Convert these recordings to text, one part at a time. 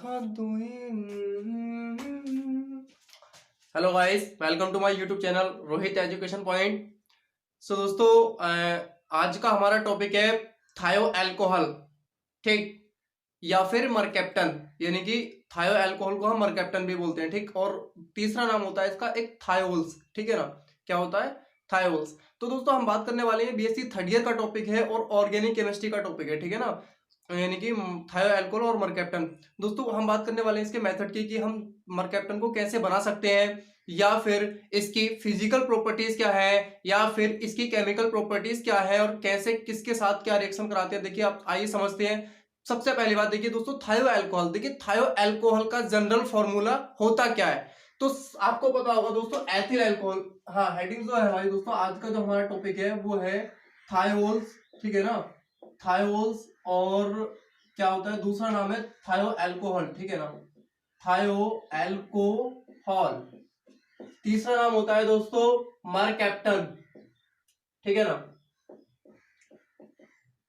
दिखा दूं। Hello guys, welcome to my YouTube channel Rohit education point. So दोस्तों, आज का हमारा टॉपिक है थायो अल्कोहल, ठीक, या फिर मरकेप्टन, यानी कि थायो अल्कोहल को हम मरकेप्टन भी बोलते हैं, ठीक। और तीसरा नाम होता है इसका एक थायोल्स, ठीक है ना। क्या होता है? थायोल्स। तो दोस्तों हम बात करने वाले हैं बीएससी थर्ड ईयर का टॉपिक है और ऑर्गेनिक केमिस्ट्री का टॉपिक है, ठीक है ना, यानी कि थायो अल्कोहल और मरकेप्टन। दोस्तों हम बात करने वाले हैं इसके मेथड की कि हम मरकेप्टन को कैसे बना सकते हैं, या फिर इसकी फिजिकल प्रॉपर्टीज क्या है, या फिर इसकी केमिकल प्रॉपर्टीज क्या है, और कैसे किसके साथ क्या रिएक्शन कराते हैं। देखिए आप आइए समझते हैं। सबसे पहली बात देखिए दोस्तों, थायो अल्कोहल। देखिए थायो अल्कोहल का जनरल फॉर्मूला होता क्या है, तो आपको पता होगा दोस्तों, एथिल अल्कोहल। हाँ, हेडिंग जो है हमारी दोस्तों, आज का जो हमारा टॉपिक है वो है थायोल्स, ठीक है ना, थायोल्स। और क्या होता है दूसरा नाम है थायो अल्कोहल, ठीक है ना, थायो अल्कोहल। तीसरा नाम होता है दोस्तों मरकेप्टन, ठीक है ना,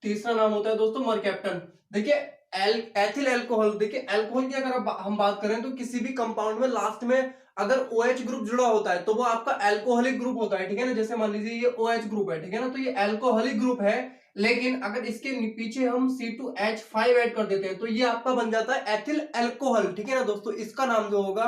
तीसरा नाम होता है दोस्तों मरकेप्टन। देखिए एथिल अल्कोहल, देखिए अल्कोहल की अगर हम बात करें तो किसी भी कंपाउंड में लास्ट में अगर OH ग्रुप जुड़ा होता है तो वो आपका अल्कोहलिक ग्रुप होता है, ठीक है ना। जैसे मान लीजिए ये OH ग्रुप है, ठीक है ना, तो ये अल्कोहलिक ग्रुप है। लेकिन अगर इसके पीछे हम C2H5 ऐड कर देते हैं तो ये आपका बन जाता है एथिल अल्कोहल, ठीक है ना दोस्तों। इसका नाम जो होगा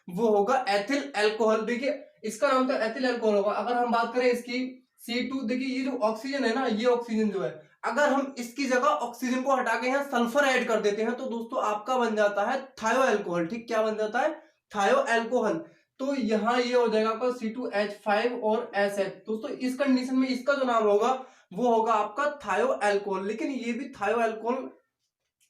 वो होगा एथिल अल्कोहल। देखिए इसका नाम तो एथिल अल्कोहल होगा। अगर हम बात करें इसकी C2, देखिए ये जो ऑक्सीजन है ना, ये ऑक्सीजन जो है, अगर हम इसकी जगह ऑक्सीजन को हटा के यहाँ सल्फर ऐड कर देते हैं तो दोस्तों आपका बन जाता है थायो अल्कोहल, ठीक। क्या बन जाता है? थायो अल्कोहल। तो यहाँ ये हो जाएगा आपका C2H5 और SH। दोस्तों इस कंडीशन में इसका जो नाम होगा वो होगा आपका थायो अल्कोहल। लेकिन ये भी थायो अल्कोहल,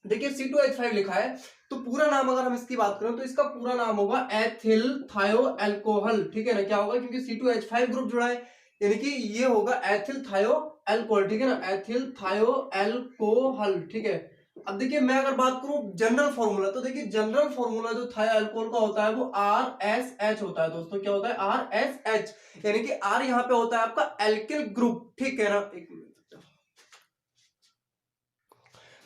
देखिए C2H5 लिखा है, तो पूरा नाम अगर हम इसकी बात करें तो इसका पूरा नाम होगा एथिल थायो अल्कोहल, ठीक है ना। क्या होगा? क्योंकि C2H5 ग्रुप जुड़ा है, यानी कि ये होगा एथिल थायो अल्कोहल, ठीक है ना, एथिल थायो अल्कोहल, ठीक है। अब देखिए मैं अगर बात करूं जनरल फॉर्मूला, तो देखिए जनरल फॉर्मूला जो थायो अल्कोहल का होता है वो RSH होता है दोस्तों। क्या होता है? RSH, यानी कि R यहाँ पे होता है आपका एल्किल ग्रुप, ठीक है ना। एक मिनट,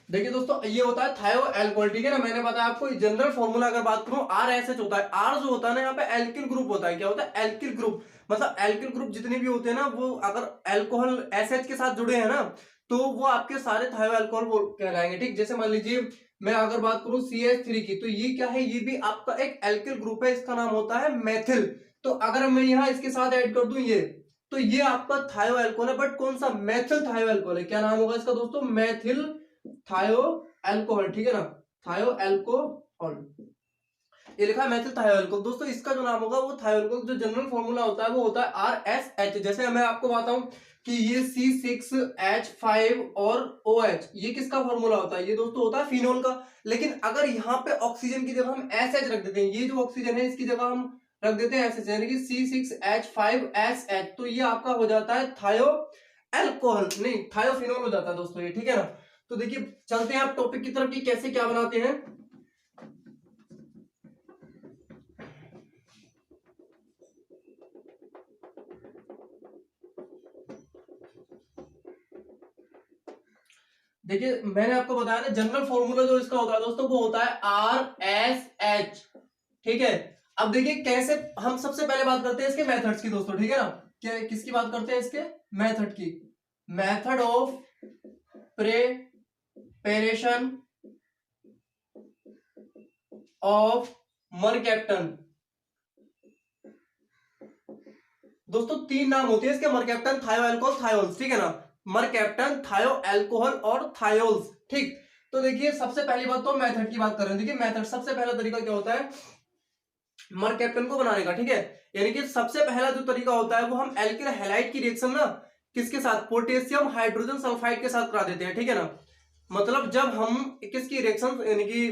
देखिए दोस्तों ये होता है थायो अल्कोहल, ठीक है ना। मैंने बताया आपको जनरल फॉर्मूला अगर बात करूं RSH होता है। R जो होता है ना यहाँ पे एल्किल ग्रुप होता है। क्या होता है? Alkyl group. मतलब एल्किल ग्रुप जितने भी होते हैं ना, वो अगर अल्कोहल SH के साथ जुड़े हैं ना तो वो आपके सारे थायो अल्कोहल कहलाएंगे, ठीक। जैसे मान लीजिए मैं अगर बात करूं CH3 की, तो ये क्या है? ये भी आपका एक एल्किल ग्रुप है, इसका नाम होता है मेथिल। तो अगर मैं यहाँ इसके साथ ऐड कर दूं ये, तो ये आपका थायो अल्कोहल है, बट कौन सा? मेथिल थायो अल्कोहल है। क्या नाम होगा इसका दोस्तों? मेथिल थायो अल्कोहल, ठीक है ना, थायो अल्कोहल। ये लिखा है मेथिल थायो अल्कोहल। दोस्तों इसका जो नाम होगा वो थायो अल्कोहल, जो जनरल फॉर्मूला होता है वो होता है RSH। जैसे मैं आपको बताऊं कि ये C6H5 और OH, ये किसका फॉर्मूला होता है? ये दोस्तों होता है फिनोल का। लेकिन अगर यहाँ पे ऑक्सीजन की जगह हम SH रख देते हैं, ये जो ऑक्सीजन है इसकी जगह हम रख देते हैं SH, यानी कि C6H5SH, तो ये आपका हो जाता है थायो अल्कोहल, नहीं थायो फिनोल हो जाता है दोस्तों ये, ठीक है ना। तो देखिए चलते हैं आप टॉपिक की तरफ कि कैसे क्या बनाते हैं। देखिए मैंने आपको बताया ना जनरल फॉर्मूला जो इसका होता है दोस्तों वो होता है RSH, ठीक है। अब देखिए कैसे, हम सबसे पहले बात करते हैं इसके मेथड्स की दोस्तों, ठीक है ना। क्या किसकी बात करते हैं? इसके मेथड की। Method of preparation of mercaptan. दोस्तों तीन नाम होते हैं इसके, मरकेप्टन, थायो अल्कोहल, थायोल्स, ठीक है ना। मरकेप्टन, थायो अल्कोहल और थायोल्स, ठीक। तो देखिए सबसे पहली बात तो मेथड की बात कर रहे हैं। देखिए मेथड, सबसे पहला तरीका क्या होता है मरकेप्टन को बनाने का, ठीक है। यानी कि सबसे पहला जो तरीका होता है वो हम एल्किल हैलाइड की रिएक्शन ना किसके साथ? पोटेशियम हाइड्रोजन सल्फाइड के साथ करा देते हैं, ठीक है ना। मतलब जब हम किसकी रिएक्शन, यानी कि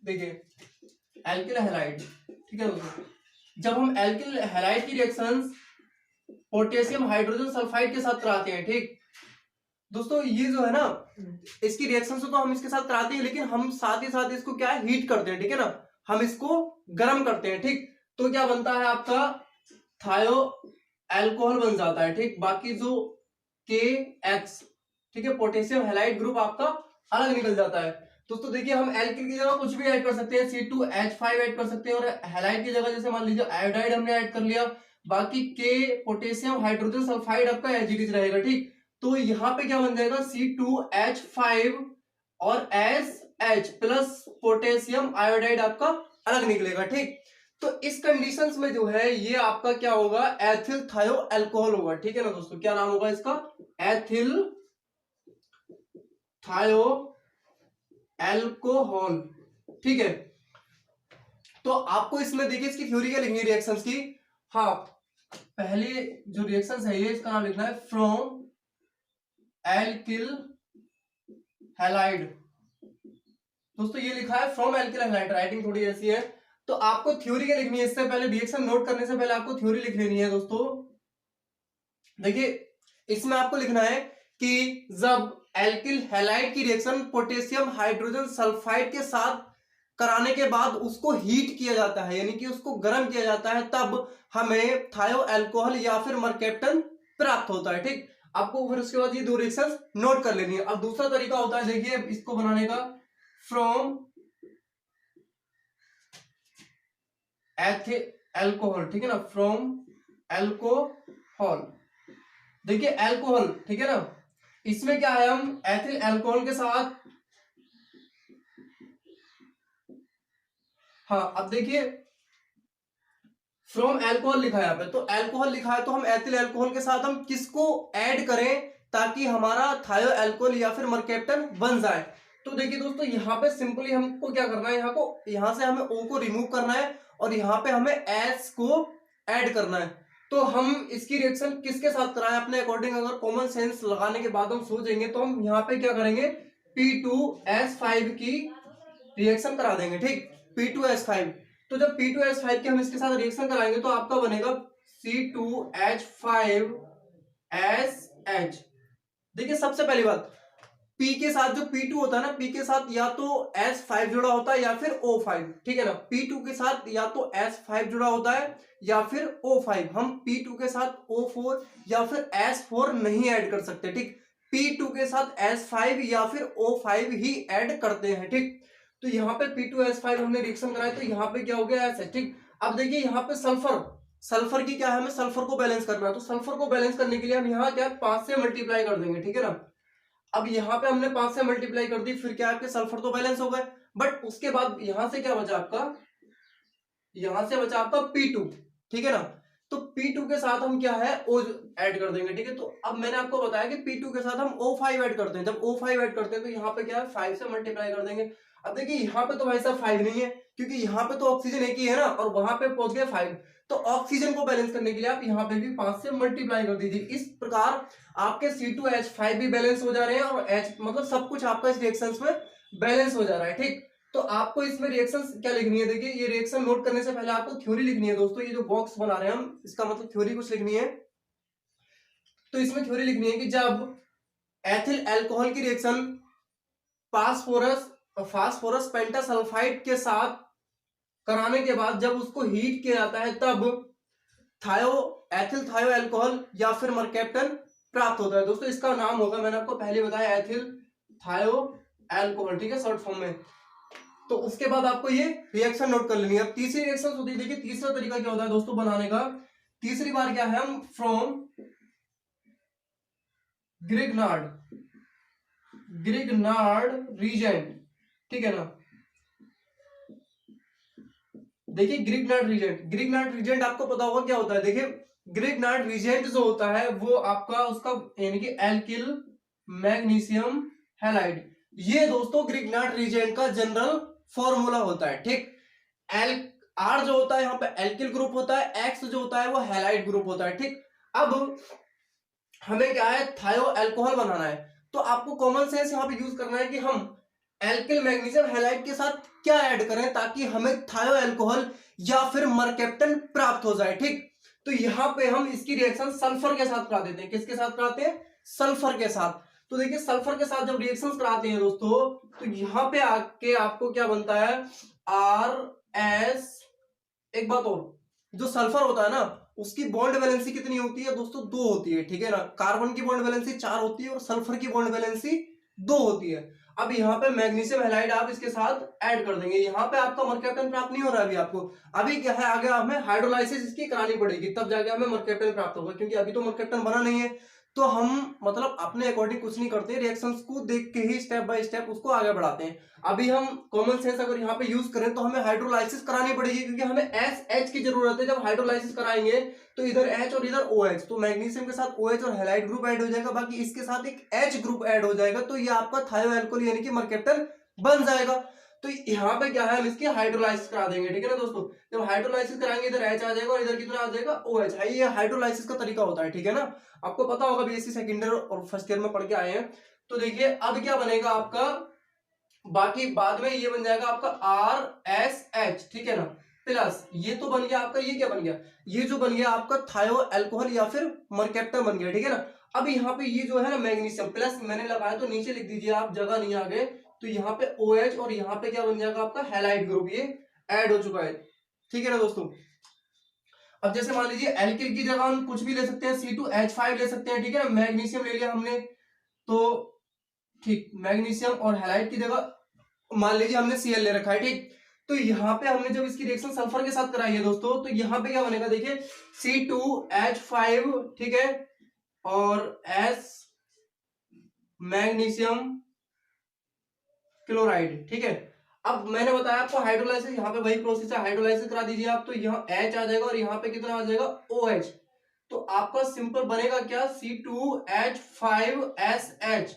देखिए एल्किल हैलाइड, ठीक है दोस्तों, जब हम एल्किल हैलाइड की रिएक्शंस पोटेशियम हाइड्रोजन सल्फाइड के साथ कराते हैं, ठीक दोस्तों, ये जो है ना इसकी रिएक्शन तो हम इसके साथ कराते हैं, लेकिन हम साथ ही साथ इसको क्या है? हीट करते हैं, ठीक है ना, हम इसको गर्म करते हैं, ठीक। तो क्या बनता है आपका? थायो अल्कोहल बन जाता है, ठीक। बाकी जो KX, ठीक है, पोटेशियम हैलाइड ग्रुप आपका अलग निकल जाता है। दोस्तों देखिए हम एल्किल की जगह कुछ भी ऐड कर सकते हैं, C2H5 ऐड कर सकते हैं, और हैलाइड की जगह जैसे मान लीजिए आयोडाइड हमने ऐड कर लिया, बाकी के पोटेशियम हाइड्रोजन सल्फाइड आपका एज इट इज रहेगा। ठीक, तो यहाँ पे क्या बन जाएगा, C2H5 और SH प्लस पोटेशियम आयोडाइड आपका अलग निकलेगा। ठीक, तो इस कंडीशंस में जो है ये आपका क्या होगा, एथिल थायो एल्कोहल होगा। ठीक है ना दोस्तों, क्या नाम होगा इसका, एथिल थायो एल्कोहल। ठीक है, तो आपको इसमें देखिए इसकी थ्योरी क्या लिखनी है रिएक्शंस की। हाँ, पहले जो रिएक्शंस है ये इसका नाम लिखना है फ्रॉम एल्किल हैलाइड। दोस्तों ये लिखा है फ्रॉम एल्किल हैलाइड, राइटिंग थोड़ी ऐसी है। तो आपको थ्योरी क्या लिखनी है, इससे पहले रिएक्शन नोट करने से पहले आपको थ्योरी लिख लेनी है दोस्तों। देखिए इसमें आपको लिखना है कि जब एल्किल हैलाइड की रिएक्शन पोटेशियम हाइड्रोजन सल्फाइड के साथ कराने के बाद उसको हीट किया जाता है, यानी कि उसको गर्म किया जाता है, तब हमें थायो एल्कोहल या फिर मर्केप्टन प्राप्त होता है। ठीक, आपको फिर उसके बाद ये दो रिएक्शंस नोट कर लेनी है। अब दूसरा तरीका होता है देखिए इसको बनाने का, फ्रॉम एल्कोहल। ठीक है ना, फ्रॉम एल्कोहल। देखिए एल्कोहल, ठीक है ना, इसमें क्या है, हम एथिल एल्कोहल के साथ, हाँ अब देखिए फ्रॉम एल्कोहल लिखा है यहाँ पे, तो एल्कोहल लिखा है, तो हम एथिल एल्कोहल के साथ हम किसको ऐड करें ताकि हमारा थायो एल्कोहल या फिर मर्केप्टन बन जाए। तो देखिए दोस्तों यहाँ पे सिंपली हमको क्या करना है, यहाँ से हमें O को रिमूव करना है और यहाँ पे हमें S को ऐड करना है। तो हम इसकी रिएक्शन किसके साथ कराएं अपने अकॉर्डिंग, अगर कॉमन सेंस लगाने के बाद हम सोचेंगे तो हम यहाँ पे क्या करेंगे, P2S5 की रिएक्शन करा देंगे। ठीक, P2S5, तो जब P2S5 की हम इसके साथ रिएक्शन कराएंगे तो आपका बनेगा C2H5SH। देखिए सबसे पहली बात, P के साथ जो P2 होता है ना, P के साथ या तो S5 जुड़ा होता है या फिर O5। ठीक है ना, P2 के साथ या तो S5 जुड़ा होता है या फिर O5। हम P2 के साथ O4 या फिर S4 नहीं ऐड कर सकते। ठीक, P2 के साथ S5 या फिर O5 ही ऐड करते हैं। ठीक, तो यहाँ पे P2S5 हमने रिएक्शन कराया तो यहाँ पे क्या हो गया, S। ठीक, अब देखिए यहाँ पे सल्फर की क्या है, हमें सल्फर को बैलेंस करना है, तो सल्फर को बैलेंस करने के लिए हम यहाँ क्या 5 से मल्टीप्लाई कर देंगे। ठीक है ना, अब यहाँ पे हमने 5 से मल्टीप्लाई कर दी, फिर क्या आपके सल्फर तो बैलेंस हो गए, बट उसके बाद यहाँ से क्या बचा आपका, यहाँ से बचा आपका P2। ठीक है ना, तो P2 के साथ हम क्या है O ऐड कर देंगे। ठीक है, तो अब मैंने आपको बताया कि P2 के साथ हम O5 ऐड करते हैं, जब O5 ऐड करते हैं तो यहाँ पे क्या है 5 से मल्टीप्लाई कर देंगे। अब देखिए यहाँ पे तो भाई साहब 5 नहीं है, क्योंकि यहाँ पे तो ऑक्सीजन एक ही है ना, और वहां पे पहुंच गया 5, तो ऑक्सीजन को बैलेंस करने के लिए आप यहाँ पे भी 5 से मल्टीप्लाई कर दीजिए। इस प्रकार आपके C2H5 भी बैलेंस हो जा रहे हैं और H मतलब सब कुछ आपका इस रिएक्शन में बैलेंस हो जा रहा है। ठीक, तो आपको इसमें रिएक्शन क्या लिखनी है, देखिए ये रिएक्शन नोट करने से पहले आपको थ्योरी लिखनी है दोस्तों। ये जो बॉक्स बना रहे हैं हम, इसका मतलब थ्योरी कुछ लिखनी है। तो इसमें थ्योरी लिखनी है कि जब एथिल अल्कोहल की रिएक्शन फास्फोरस पेंटासल्फाइड के साथ कराने के बाद जब उसको हीट किया जाता है तब एथिल थायो एल्कोहल या फिर मर्केप्टन प्राप्त होता है। दोस्तों इसका नाम होगा, मैंने आपको पहले बताया, एथिल थायो एल्कोहल। ठीक है, शॉर्ट फॉर्म में। तो उसके बाद आपको ये रिएक्शन नोट कर लेनी है। अब तीसरी रिएक्शन होती है, देखिए तीसरा तरीका क्या होता है दोस्तों बनाने का। तीसरी बार क्या है, हम फ्रॉम ग्रिग्नार्ड रीजेंट। ठीक है ना, देखिए ग्रिग्नार्ड रीजेंट आपको पता होगा क्या होता है। देखिए ग्रिग्नार्ड रीजेंट जो होता है वो आपका उसका यानी कि एल्किल मैग्नीशियम हैलाइड, ये दोस्तों ग्रिग्नार्ड रीजेंट का जनरल फॉर्मूला होता है। ठीक, आर जो होता है यहाँ पे एल्किल ग्रुप होता है, एक्स जो होता है वो हैलाइड ग्रुप होता है। ठीक, अब हमें क्या है थायो अल्कोहल बनाना है, तो आपको कॉमन सेंस यहाँ पे यूज करना है कि हम एल्किल मैग्नीशियम हैलाइड के साथ क्या ऐड करें ताकि हमें थायो अल्कोहल या फिर मर्केप्टन प्राप्त हो जाए। ठीक, तो यहाँ पे हम इसकी रिएक्शन सल्फर के साथ करा देते हैं। किसके साथ कराते हैं, सल्फर के साथ। तो देखिए सल्फर के साथ जब रिएक्शंस कराते हैं दोस्तों, तो यहाँ पे आके आपको क्या बनता है, RS। एक बात और, जो सल्फर होता है ना उसकी बॉन्ड वैलेंसी कितनी होती है दोस्तों, 2 होती है। ठीक है ना, कार्बन की बॉन्ड वैलेंसी 4 होती है और सल्फर की बॉन्ड वैलेंसी 2 होती है। अब यहाँ पे मैग्नीशियम हैलाइड आप इसके साथ ऐड कर देंगे, यहाँ पे आपका मर्कैप्टन प्राप्त नहीं हो रहा है अभी आपको। अभी क्या है, आगे हमें हाइड्रोलाइसिस इसकी करानी पड़ेगी, तब जाके हमें मर्कैप्टन प्राप्त होगा, क्योंकि अभी तो मर्कैप्टन बना नहीं है। तो हम मतलब अपने अकॉर्डिंग कुछ नहीं करते, रिएक्शंस को देख के ही स्टेप बाय स्टेप उसको आगे बढ़ाते हैं। अभी हम कॉमन सेंस अगर यहाँ पे यूज करें तो हमें हाइड्रोलाइसिस करानी पड़ेगी, क्योंकि हमें एस की जरूरत है। जब हाइड्रोलाइसिस कराएंगे तो इधर H और इधर OH, तो मैग्नीशियम के साथ OH और हैलाइड ग्रुप ऐड हो जाएगा, बाकी इसके साथ एक H ग्रुप ऐड हो जाएगा, तो ये आपका थायोएल्कोहल यानी कि मर्कैप्टन बन जाएगा। तो यहाँ पे क्या है, हम इसकी हाइड्रोलाइसिस करा देंगे, ठीक है ना दोस्तों। जब हाइड्रोलाइसिस कराएंगे इधर H आ जाएगा और इधर कितना आ जाएगा OH। ये हाइड्रोलाइसिस का तरीका होता है, ठीक है ना। आपको पता होगा बीएससी सेकेंड ईयर और फर्स्ट ईयर में पढ़ के आए हैं। तो देखिए अब क्या बनेगा आपका, बाकी बाद में ये बन जाएगा आपका RSH, ठीक है ना, प्लस ये तो बन गया आपका, ये क्या बन गया, ये जो बन गया आपका थायोएल्कोहल या फिर मर्कैप्टन बन गया, ठीक है ना। अब यहाँ पे ये जो है ना मैग्नीशियम प्लस मैंने लगाया, तो नीचे लिख दीजिए आप, जगह नहीं आ गए, तो यहाँ पे OH और यहाँ पे क्या बन जाएगा आपका हैलाइड ग्रुप, ये ऐड हो चुका है, ठीक है ना दोस्तों। अब जैसे मान लीजिए एल्किल की जगह हम कुछ भी ले सकते हैं, C2H5 ले सकते हैं, ठीक है ना। मैग्नीशियम ले लिया हमने, तो ठीक, मैग्नीशियम और हैलाइड की जगह मान लीजिए हमने Cl ले रखा है, ठीक। तो यहाँ पे हमने जब इसकी रिएक्शन सल्फर के साथ कराई है दोस्तों, तो यहाँ पे क्या बनेगा देखिए, C2H5, ठीक है, और S मैग्नीशियम क्लोराइड, ठीक है। अब मैंने बताया आपको हाइड्रोलाइसिस, यहाँ पे वही प्रोसेस है, हाइड्रोलाइसिस करा दीजिए आप, तो यहाँ H आ जाएगा और यहाँ पे कितना आ जाएगा OH। तो आपका सिंपल बनेगा क्या, C2H5SH,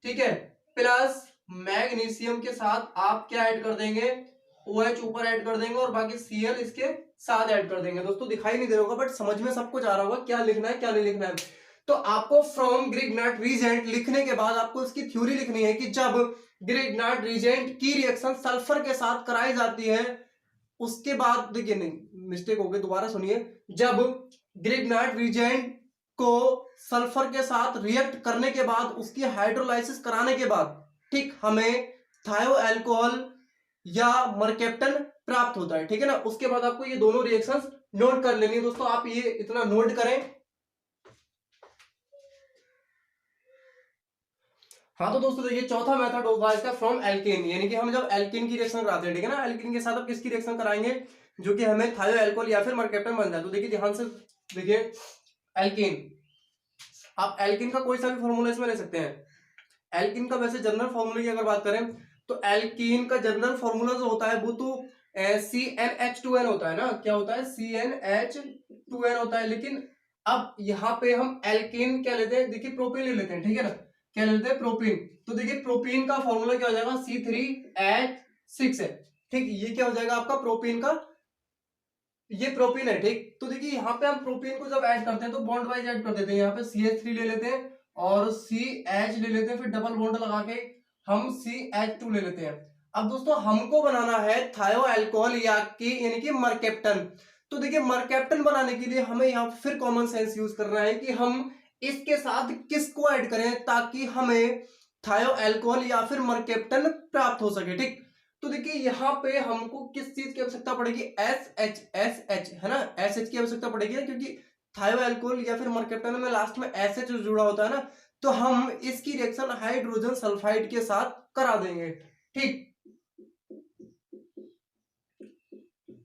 ठीक है, प्लस मैग्नीशियम के साथ आप क्या ऐड कर देंगे, OH ऊपर ऐड कर देंगे और बाकी Cl इसके साथ ऐड कर देंगे। दोस्तों दिखाई नहीं दे रहा होगा बट समझ में सब कुछ आ रहा होगा क्या लिखना है क्या नहीं लिखना है। तो आपको फ्रॉम ग्रिग्नार्ड रीजेंट लिखने के बाद आपको इसकी थ्योरी लिखनी है कि जब ग्रिग्नार्ड रीजेंट की रिएक्शन सल्फर के साथ कराई जाती है, उसके बाद देखिए, नहीं मिस्टेक हो गई, दोबारा सुनिए, जब ग्रिग्नार्ड रीजेंट को सल्फर के साथ रिएक्ट करने के बाद उसकी हाइड्रोलाइसिस कराने के बाद, ठीक, हमें थायोएल्कोहल या मर्कैप्टन प्राप्त होता है, ठीक है ना। उसके बाद आपको ये दोनों रिएक्शंस नोट कर लेनी है दोस्तों, आप ये इतना नोट करें। हाँ तो दोस्तों देखिए चौथा मेथड होगा इसका फ्रॉम एल्केन, यानी कि हम जब एल्केन की रिएक्शन कराते हैं, ठीक है ना, एल्केन के साथ अब किसकी रिएक्शन कराएंगे, जो कि हमें थायोएल्कोहल या फिर मर्कैप्टन बन जाए। तो देखिए ध्यान से देखिए, एल्केन, आप एल्केन का कोई सा भी फॉर्मूला इसमें ले सकते हैं। एल्केन का वैसे जनरल फॉर्मूला की अगर बात करें तो एल्कीन का जनरल फॉर्मूला जो होता है वो तो CnH2n होता है ना, क्या होता है, CnH2n होता है। लेकिन अब यहाँ पे हम एल्केन क्या लेते हैं, देखिए प्रोपेन ले लेते हैं, ठीक है ना, क्या लेते हैं, प्रोपेन। तो देखिए प्रोपेन का फॉर्मूला क्या हो जाएगा, C3H6 है, ठीक, ये क्या हो जाएगा आपका प्रोपेन का, ये प्रोपेन है, ठीक। तो देखिए यहाँ पे हम प्रोपेन को जब ऐड करते हैं तो बॉन्ड वाइज ऐड कर देते हैं, यहाँ पे CH3 ले लेते हैं और CH ले लेते हैं, फिर डबल बॉन्ड लगा के हम CH2 ले लेते हैं। अब दोस्तों हमको बनाना है थायोएल्कोहल यानी कि मर्कैप्टन। तो देखिए मर्कैप्टन बनाने के लिए हमें यहाँ फिर कॉमन सेंस यूज करना है कि हम इसके साथ किसको ऐड करें ताकि हमें थायोएल्कोहल या फिर मर्कैप्टन प्राप्त हो सके, ठीक। तो देखिए यहाँ पे हमको किस चीज की आवश्यकता पड़ेगी, SH है ना, SH की आवश्यकता पड़ेगी, क्योंकि थायोएल्कोहल या फिर मर्कैप्टन में लास्ट में SH जुड़ा होता है ना, तो हम इसकी रिएक्शन हाइड्रोजन सल्फाइड के साथ करा देंगे, ठीक।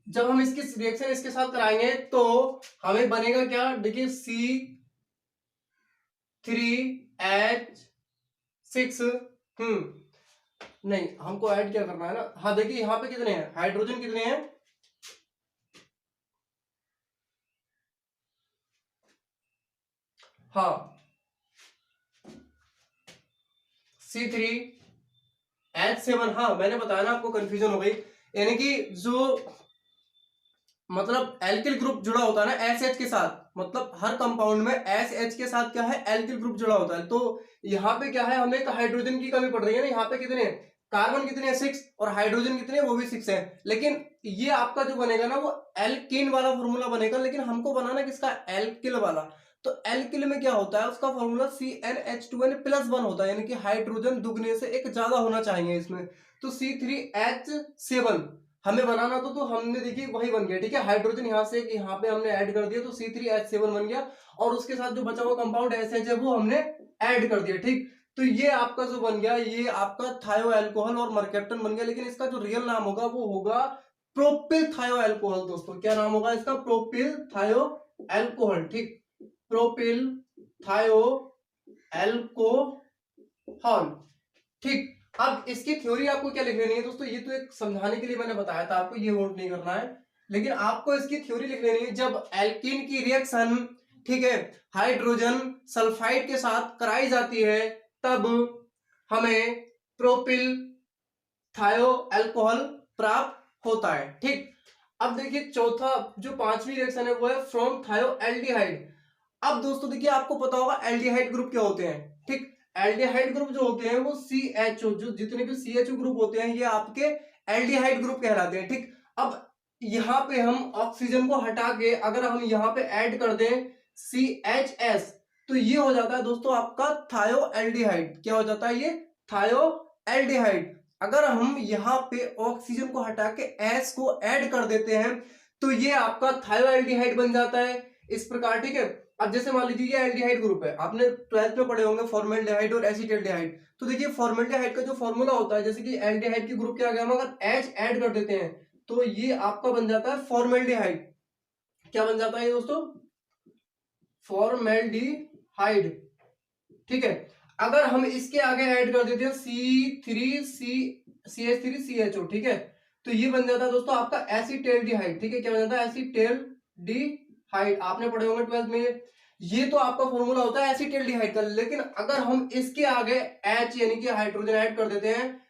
जब हम इसकी रिएक्शन इसके साथ कराएंगे तो हमें बनेगा क्या, देखिए C3H6, नहीं हमको ऐड क्या करना है ना, हाँ देखिए यहाँ पे कितने हैं, हाइड्रोजन कितने हैं, हाँ C3H7, हाँ मैंने बताया ना आपको कंफ्यूजन हो गई, यानी कि जो मतलब एल्किल ग्रुप जुड़ा होता है ना SH के साथ, मतलब हर कंपाउंड में SH के साथ क्या है, एल्किल ग्रुप जुड़ा होता है। तो यहाँ पे क्या है, हमें एक हाइड्रोजन की कमी पड़ रही है ना, यहाँ पे कितने हैं, कार्बन कितने हैं 6 और हाइड्रोजन कितने हैं, वो भी 6 है। लेकिन ये आपका जो बनेगा ना वो एल्कीन वाला फॉर्मूला बनेगा, लेकिन हमको बनाना किसका, एल्किल वाला। तो एल्किल में क्या होता है, उसका फॉर्मूला CnH2n+1 होता है, यानी कि हाइड्रोजन दुगने से एक ज्यादा होना चाहिए इसमें। तो C3H7 हमें बनाना तो हमने देखिए वही बन गया, ठीक है, हाइड्रोजन यहाँ से यहाँ पे हमने ऐड कर दिया तो C3H7 बन गया, और उसके साथ जो बचा हुआ कंपाउंड SH है वो हमने ऐड कर दिया, ठीक। तो ये आपका जो बन गया, ये आपका थायो एल्कोहल और मर्केप्टन बन गया, लेकिन इसका जो रियल नाम होगा वो होगा प्रोपिल थायो एल्कोहल। दोस्तों क्या नाम होगा इसका? प्रोपिल थायो एल्कोहल। ठीक, प्रोपिल थायो एल्कोहल। ठीक, अब इसकी थ्योरी आपको क्या लिख लेनी है दोस्तों? ये तो एक समझाने के लिए मैंने बताया था आपको, ये नोट नहीं करना है, लेकिन आपको इसकी थ्योरी लिख लेनी है। जब एल्कीन की रिएक्शन, ठीक है, हाइड्रोजन सल्फाइड के साथ कराई जाती है, तब हमें प्रोपिल थायो एल्कोहल प्राप्त होता है। ठीक, अब देखिए चौथा जो पांचवी रिएक्शन है वो है फ्रॉम थायो एल्डिहाइड। अब दोस्तों देखिए आपको पता होगा एल्डिहाइड ग्रुप क्या होते हैं। ठीक, एल्डिहाइड ग्रुप जो होते हैं वो CHO, जो जितने भी CHO ग्रुप होते हैं ये आपके एल्डिहाइड ग्रुप कहलाते हैं। ठीक, अब यहाँ पे हम ऑक्सीजन को हटा के अगर हम यहाँ पे ऐड कर दें CHS, तो ये हो जाता है दोस्तों आपका थायो एल्डिहाइड। क्या हो जाता है ये? थायो एल्डिहाइड। अगर हम यहाँ पे ऑक्सीजन को हटा के S को ऐड कर देते हैं तो ये आपका थायो एल्डिहाइड बन जाता है इस प्रकार। ठीक है, अब जैसे मान लीजिए ये एल्डिहाइड ग्रुप है, आपने 12th में पढ़े होंगे फॉर्मेल्डिहाइड और एसिटाल्डिहाइड। तो देखिए फॉर्मेल्डिहाइड का जो फॉर्मूला होता है, जैसे कि एल्डिहाइड की ग्रुप क्या गया, हम अगर H ऐड कर देते हैं तो ये आपका बन जाता है फॉर्मेल्डिहाइड। क्या बन जाता है ये दोस्तों? फॉर्मेल्डिहाइड। ठीक है, अगर हम इसके आगे ऐड कर देते हैं CH3CHO, ठीक है, तो ये बन जाता है दोस्तों आपका एसिटेल्डिहाइड। ठीक है, क्या बन जाता है? एसिटेल्डिहाइड। आपने पढ़े होंगे 12th में, ये तो आपका फॉर्मूला होता है एसिटेल्डिहाइड का। लेकिन अगर हम इसके आगे H यानी कि हाइड्रोजन ऐड कर देते हैं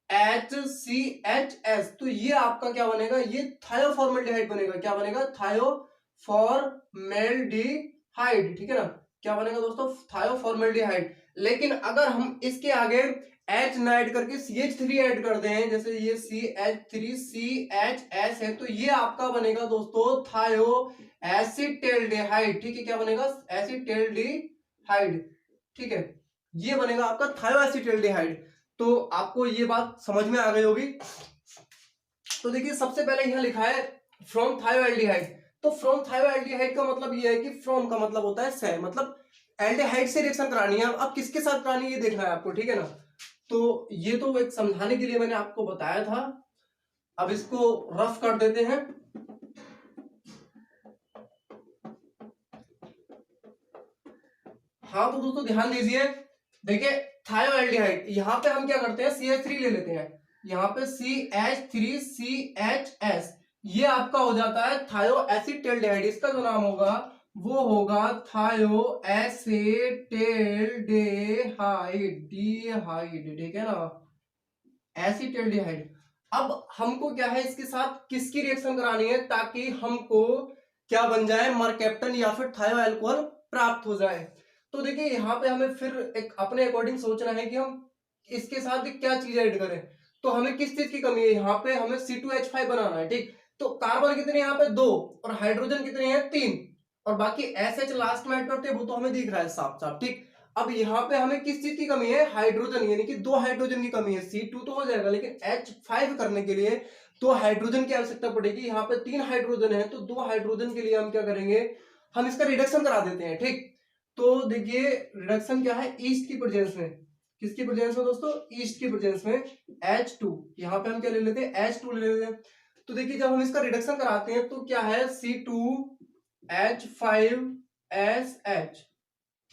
HCHS, तो ये आपका क्या बनेगा? ये थायोफॉर्मेल्डिहाइड बनेगा। क्या बनेगा? थायोफॉर्मेल्डिहाइड। ठीक है ना, क्या बनेगा दोस्तों? थायोफॉर्मेल्डिहाइड। लेकिन अगर हम इसके आगे H ना ऐड करके CH3 ऐड कर दें, जैसे ये CH3CHS है, तो ये आपका बनेगा दोस्तों थायो एसिटेल्डिहाइड। ठीक है, क्या बनेगा? एसिटेल्डिहाइड। ठीक है, ये बनेगा आपका थायो एसिटेल्डिहाइड। तो आपको ये बात समझ में आ गई होगी। तो देखिए सबसे पहले यहाँ लिखा है फ्रॉम थायोएल्डिहाइड। तो फ्रॉम थायोएल्डिहाइड का मतलब ये है कि फ्रॉम का मतलब होता है से, मतलब एल्डिहाइड से रिएक्शन करानी है। अब किसके साथ करानी है ये देखना है आपको। ठीक है ना, तो ये तो एक समझाने के लिए मैंने आपको बताया था। अब इसको रफ कर देते हैं। हाँ तो दोस्तों ध्यान दीजिए, देखिए थायोएल्डिहाइड, यहाँ पे हम क्या करते हैं? CH3 ले लेते हैं, यहाँ पे CH3CHS, ये आपका हो जाता है थायो एसिटेल्डिहाइड। इसका जो नाम होगा वो होगा थायो एसिटेल्डिहाइड, ठीक है ना, एसिटेल्डिहाइड। अब हमको क्या है इसके साथ किसकी रिएक्शन करानी है ताकि हमको क्या बन जाए? मर्केप्टन या फिर थायो एल्कोहल प्राप्त हो जाए। तो देखिए यहाँ पे हमें फिर एक अपने अकॉर्डिंग सोचना है कि हम इसके साथ क्या चीज ऐड करें। तो हमें किस चीज की कमी है? यहाँ पे हमें C2H5 बनाना है। ठीक, तो कार्बन कितने यहाँ पे? 2, और हाइड्रोजन कितने हैं? 3, और बाकी SH लास्ट में ऐड करते हैं वो तो हमें दिख रहा है साफ साफ। ठीक, अब यहाँ पे हमें किस चीज की कमी है? हाइड्रोजन, यानी कि 2 हाइड्रोजन की कमी है। C2 तो हो जाएगा, लेकिन H5 करने के लिए 2 हाइड्रोजन की आवश्यकता पड़ेगी। यहाँ पे 3 हाइड्रोजन है, तो 2 हाइड्रोजन के लिए हम क्या करेंगे? हम इसका रिडक्शन करा देते हैं। ठीक, तो देखिए रिडक्शन क्या है? ईस्ट की प्रेजेंस में। किसकी प्रेजेंस में दोस्तों? ईस्ट की प्रेजेंस में H2। यहाँ पे हम क्या ले लेते हैं? H2 ले लेते हैं। तो देखिए जब हम इसका रिडक्शन कराते हैं तो क्या है? C2H5SH,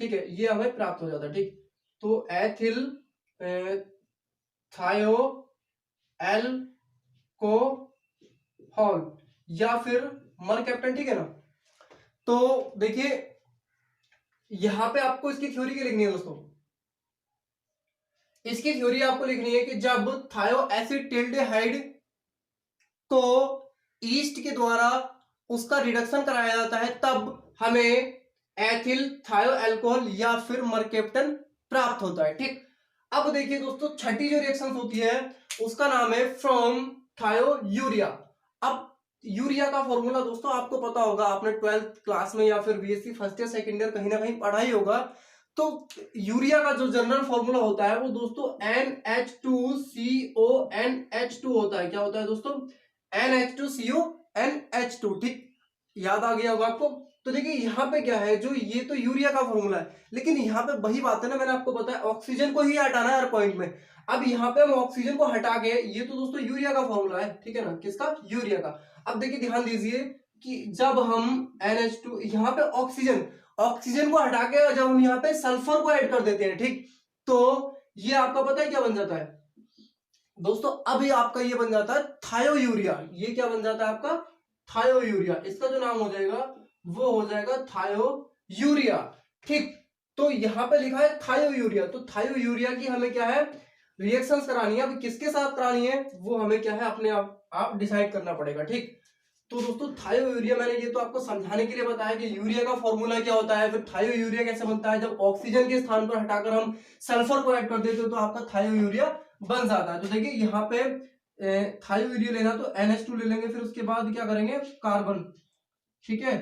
ठीक है, ये हमें प्राप्त हो जाता है। ठीक, तो एथिल थायो एल्कोहल या फिर मर्केप्टन। ठीक है ना, तो देखिए यहां पे आपको इसकी थ्योरी क्या लिखनी है दोस्तों? इसकी थ्योरी आपको लिखनी है कि जब थायो एसिटेल्डिहाइड को ईस्ट के द्वारा उसका रिडक्शन कराया जाता है तब हमें एथिल थायो एल्कोहल या फिर मर्केप्टन प्राप्त होता है। ठीक, अब देखिए दोस्तों छठी जो रिएक्शन होती है उसका नाम है फ्रॉम थायो यूरिया। अब यूरिया का फॉर्मूला दोस्तों आपको पता होगा, आपने 12th क्लास में या फिर BSc first year second year कहीं ना कहीं पढ़ा ही होगा। तो यूरिया का जो जनरल फॉर्मूला होता है वो दोस्तों NH2CONH2 होता है। क्या होता है दोस्तों? NH2CONH2। ठीक, याद आ गया होगा आपको। तो देखिए यहाँ पे क्या है, जो ये तो यूरिया का फॉर्मूला है, लेकिन यहाँ पे वही बात है ना, मैंने आपको बताया ऑक्सीजन को ही हटाना है हर पॉइंट में। अब यहाँ पे हम ऑक्सीजन को हटा के, ये तो दोस्तों यूरिया का फॉर्मूला है, ठीक है ना, किसका, यूरिया का। अब देखिए ध्यान दीजिए कि जब हम NH2 यहाँ पे ऑक्सीजन को हटा के जब हम यहाँ पे सल्फर को ऐड कर देते हैं, ठीक, तो ये आपका पता है क्या बन जाता है दोस्तों, अभी आपका ये बन जाता है थायोयूरिया। ये क्या बन जाता है आपका, थायोयूरिया। इसका जो नाम हो जाएगा वो हो जाएगा थायोयूरिया, ठीक। तो यहाँ पे लिखा है थायोयूरिया, तो थायोयूरिया की हमें क्या है, रिएक्शंस करानी है। अब किसके साथ करानी है वो हमें क्या है, अपने आप डिसाइड करना पड़ेगा, ठीक। तो दोस्तों थायोयूरिया, मैंने ये तो आपको समझाने के लिए बताया कि यूरिया का फॉर्मूला क्या होता है, फिर थायोयूरिया कैसे बनता है, जब ऑक्सीजन के स्थान पर हटाकर हम सल्फर को ऐड कर देते हो तो आपका थायोयूरिया बन जाता है। तो देखिए यहाँ पे थायोयूरिया लेना तो NH2 ले लेंगे, फिर उसके बाद क्या करेंगे, कार्बन, ठीक है।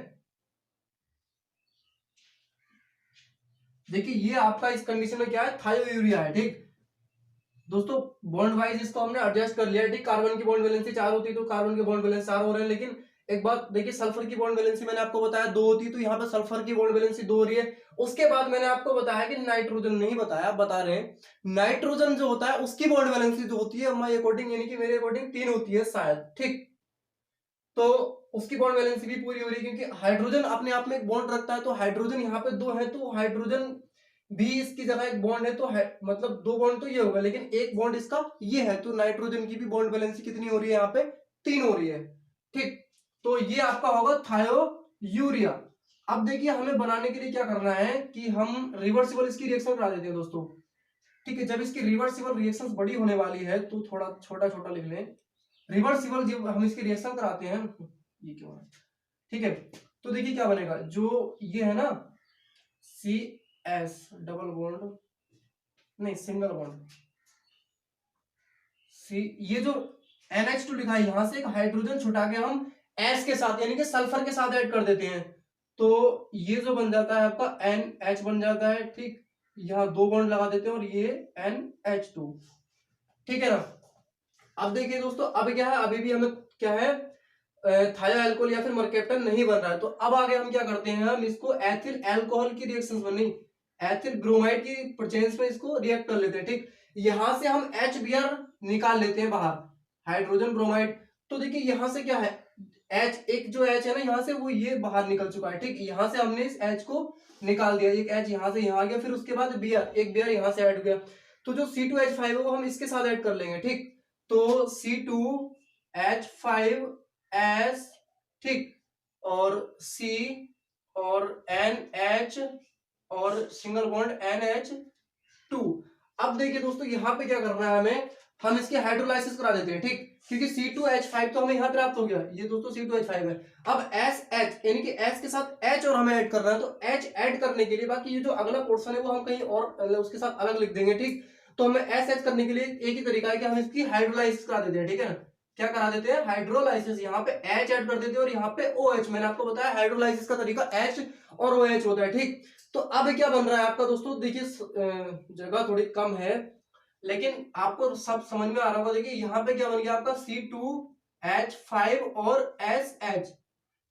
देखिए ये आपका इस कंडीशन में क्या है, थायोयूरिया है, ठीक। दोस्तों बॉन्ड वाइज इसको हमने एडजस्ट कर लिया, ठीक। कार्बन की बॉन्ड वैलेंसी 4 होती है तो कार्बन के बॉन्ड वैलेंस 4 हो रहे हैं, लेकिन एक बात देखिए, सल्फर की बॉन्ड वैलेंसी मैंने आपको बताया 2 होती है, तो यहाँ पे सल्फर की बॉन्ड वैलेंसी 2 हो रही है। उसके बाद मैंने आपको बताया कि नाइट्रोजन, नहीं बताया, बता रहे हैं, नाइट्रोजन जो होता है उसकी बॉन्ड वैलेंसी जो होती है माय अकॉर्डिंग, यानी कि मेरे अकॉर्डिंग 3 होती है शायद, ठीक। तो उसकी बॉन्ड वैलेंसी भी पूरी हो रही है, क्योंकि हाइड्रोजन अपने आप में एक बॉन्ड रखता है, तो हाइड्रोजन यहाँ पे 2 है, तो हाइड्रोजन भी इसकी जगह एक बॉन्ड है, तो मतलब 2 बॉन्ड तो ये होगा, लेकिन एक बॉन्ड इसका ये है, तो नाइट्रोजन की भी बॉन्ड वैलेंसी कितनी हो रही है, यहाँ पे 3 हो रही है, ठीक। तो ये आपका होगा थायोयूरिया। अब देखिए हमें बनाने के लिए क्या करना है कि हम रिवर्सिबल इसकी रिएक्शन करा देते हैं दोस्तों, ठीक है। जब इसकी रिवर्सिबल रिएक्शन बड़ी होने वाली है तो थोड़ा छोटा छोटा लिख लें, रिवर्सिबल जब हम इसकी रिएक्शन कराते हैं, ये क्यों है, ठीक है। तो देखिए क्या बनेगा, जो ये है ना CS डबल बॉन्ड, नहीं सिंगल बॉन्ड, ये जो NH2 लिखा है, यहां से एक हाइड्रोजन छुटा के हम S के साथ यानी कि सल्फर के साथ ऐड कर देते हैं, तो ये जो बन जाता है आपका NH बन जाता है, ठीक। यहाँ 2 बॉन्ड लगा देते हैं और ये NH2, ठीक है ना। अब देखिए दोस्तों, अब क्या है, अभी भी हमें क्या है, थायो अल्कोहल या फिर मर्केप्टन नहीं बन रहा है, तो अब आगे हम क्या करते हैं, हम इसको एथिल अल्कोहल की रिएक्शन बनी, एथिल ब्रोमाइड की परचेंस में इसको रिएक्ट कर लेते हैं, ठीक। यहां से हम HBr निकाल लेते हैं बाहर, हाइड्रोजन ब्रोमाइड। तो देखिए यहां से क्या है, H, एक जो H है ना यहाँ से, वो ये बाहर निकल चुका है, ठीक। यहां से हमने इस H को निकाल दिया, एक H यहां से यहाँ आ गया, फिर उसके बाद Br, एक Br यहां से ऐड हो गया, तो जो C2H5 है वो हम इसके साथ ऐड कर लेंगे, ठीक। तो C2H5S, ठीक, और C और NH और सिंगल बॉन्ड NH2। अब देखिए दोस्तों यहाँ पे क्या करना है हमें, हम इसके हाइड्रोलाइसिस करा देते हैं, ठीक, क्योंकि C2H5 तो हमें यहाँ प्राप्त हो गया, ये दोस्तों C2H5 है। अब SH यानी कि S के साथ H और हमें ऐड करना है, तो H ऐड करने के लिए, बाकी ये जो अगला पोर्शन है वो हम कहीं और उसके साथ अलग लिख देंगे, ठीक। तो हमें SH करने के लिए एक ही तरीका है कि हम इसकी हाइड्रोलाइसिस करा देते हैं, ठीक है ना। क्या करा देते हैं, हाइड्रोलाइसिस, यहाँ पे H ऐड कर देते हैं और यहाँ पे OH, मैंने आपको बताया हाइड्रोलाइसिस का तरीका H और OH होता है, ठीक। तो अब क्या बन रहा है आपका दोस्तों, देखिए जगह थोड़ी कम है लेकिन आपको सब समझ में आ रहा होगा। देखिए यहाँ पे क्या बन गया आपका C2H5 और SH,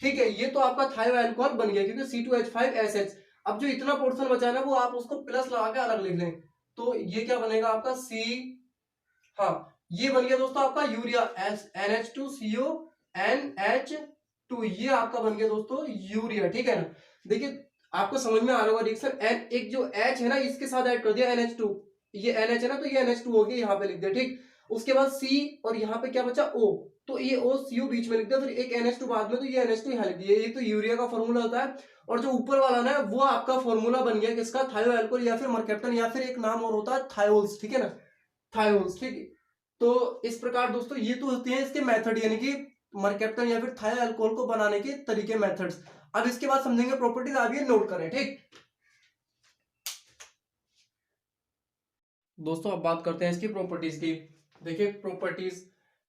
ठीक है। ये तो आपका थायो अल्कोहल बन गया क्योंकि C2H5SH। अब जो इतना पोर्शन बचा है ना वो आप उसको प्लस लगा के अलग लिख लें, तो ये क्या बनेगा आपका हाँ ये बन गया दोस्तों आपका यूरिया, NH2CO NH2, ये आपका बन गया दोस्तों यूरिया, ठीक है ना। देखिए आपको समझ में आ रहा होगा रिएक्शन, एक जो H है ना इसके साथ ऐड कर दिया NH2, ये NH है ना तो ये NH2 हो गया, यहाँ पे लिख दिया, ठीक। उसके बाद C और यहाँ पे क्या बचा O, तो ये OCO बीच में लिख दिया, फिर एक NH2 बाद में, तो ये NH2 यहाँ लिख दिया। ये तो यूरिया का फॉर्मूला होता है, और जो ऊपर वाला ना वो आपका फॉर्मूला बन गया किसका, थायो अल्कोहल या फिर मर्केप्टन, या फिर एक नाम और होता है थायोल्स, ठीक है ना, थायोल्स, ठीक। तो इस प्रकार दोस्तों ये तो होते हैं इसके मेथड, यानी कि मर्केप्टन या फिर थायो अल्कोहल को बनाने के तरीके, मेथड्स। अब इसके बाद समझेंगे प्रॉपर्टीज, आप ये नोट करें, ठीक। दोस्तों अब बात करते हैं इसकी प्रॉपर्टीज की। देखिए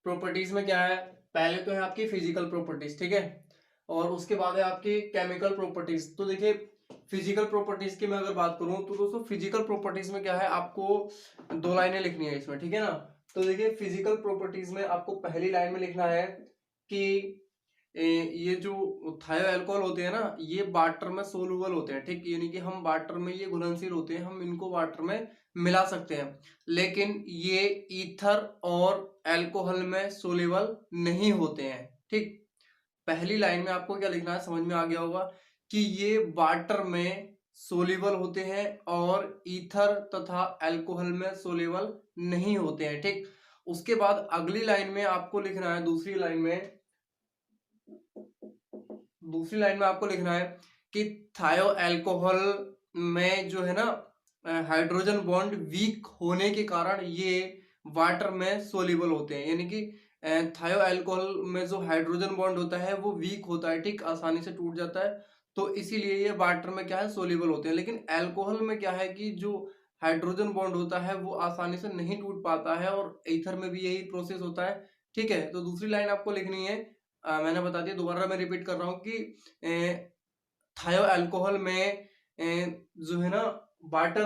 प्रॉपर्टीज में क्या है, पहले तो है आपकी फिजिकल प्रॉपर्टीज, ठीक है, और उसके बाद है आपकी केमिकल प्रॉपर्टीज। तो देखिए फिजिकल प्रॉपर्टीज की मैं अगर बात करूं तो दोस्तों फिजिकल प्रॉपर्टीज में क्या है, आपको 2 लाइनें लिखनी है इसमें, ठीक है ना। तो देखिए फिजिकल प्रॉपर्टीज में आपको पहली लाइन में लिखना है कि ये जो थायो अल्कोहल होते हैं ना, ये वाटर में सोलूबल होते हैं, ठीक, यानी कि हम वाटर में ये घुलनशील होते हैं, हम इनको वाटर में मिला सकते हैं, लेकिन ये ईथर और अल्कोहल में सोल्यूबल नहीं होते हैं, ठीक। पहली लाइन में आपको क्या लिखना है, समझ में आ गया होगा कि ये वाटर में सोल्यूबल होते हैं और ईथर तथा अल्कोहल में सोल्यूबल नहीं होते हैं, ठीक। उसके बाद अगली लाइन में आपको लिखना है, दूसरी लाइन में आपको लिखना है कि थायो अल्कोहल में जो है ना हाइड्रोजन बॉन्ड वीक होने के कारण ये वाटर में सोल्यूबल होते हैं, यानी कि थायो अल्कोहल में जो हाइड्रोजन बॉन्ड होता है वो वीक होता है, ठीक, आसानी से टूट जाता है, तो इसीलिए ये वाटर में क्या है, सोल्यूबल होते हैं। लेकिन अल्कोहल में क्या है कि जो हाइड्रोजन बॉन्ड होता है वो आसानी से नहीं टूट पाता है, और ईथर में भी यही प्रोसेस होता है, ठीक है। तो दूसरी लाइन आपको लिखनी है, मैंने बता दिया, दोबारा मैं रिपीट कर रहा हूँ कि थायो अल्कोहल में जो है ना वाटर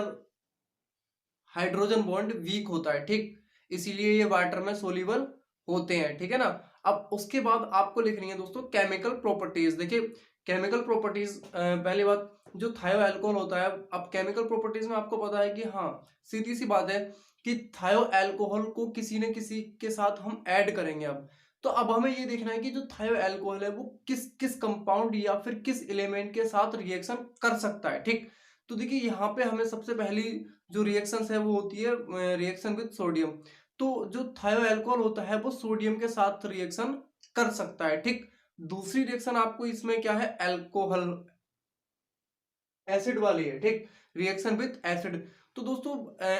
हाइड्रोजन बॉन्ड वीक होता है, ठीक, इसीलिए ये वाटर में सोल्यूबल होते हैं, ठीक है ना। अब उसके बाद आपको लिखनी है दोस्तों केमिकल प्रॉपर्टीज। देखिए केमिकल प्रॉपर्टीज, पहली बात जो थायो अल्कोहल होता है, अब केमिकल प्रॉपर्टीज में आपको पता है कि हाँ, सीधी सी बात है कि थायो अल्कोहल को किसी न किसी के साथ हम ऐड करेंगे। अब तो अब हमें ये देखना है कि जो थायो अल्कोहल है वो किस किस कंपाउंड या फिर किस एलिमेंट के साथ रिएक्शन कर सकता है, ठीक। तो देखिए यहाँ पे हमें सबसे पहली जो रिएक्शंस है वो होती है रिएक्शन विद सोडियम। तो जो थायो अल्कोहल होता है वो सोडियम के साथ रिएक्शन कर सकता है, ठीक। दूसरी रिएक्शन आपको इसमें क्या है, अल्कोहल एसिड वाली है, ठीक, रिएक्शन विद एसिड। तो दोस्तों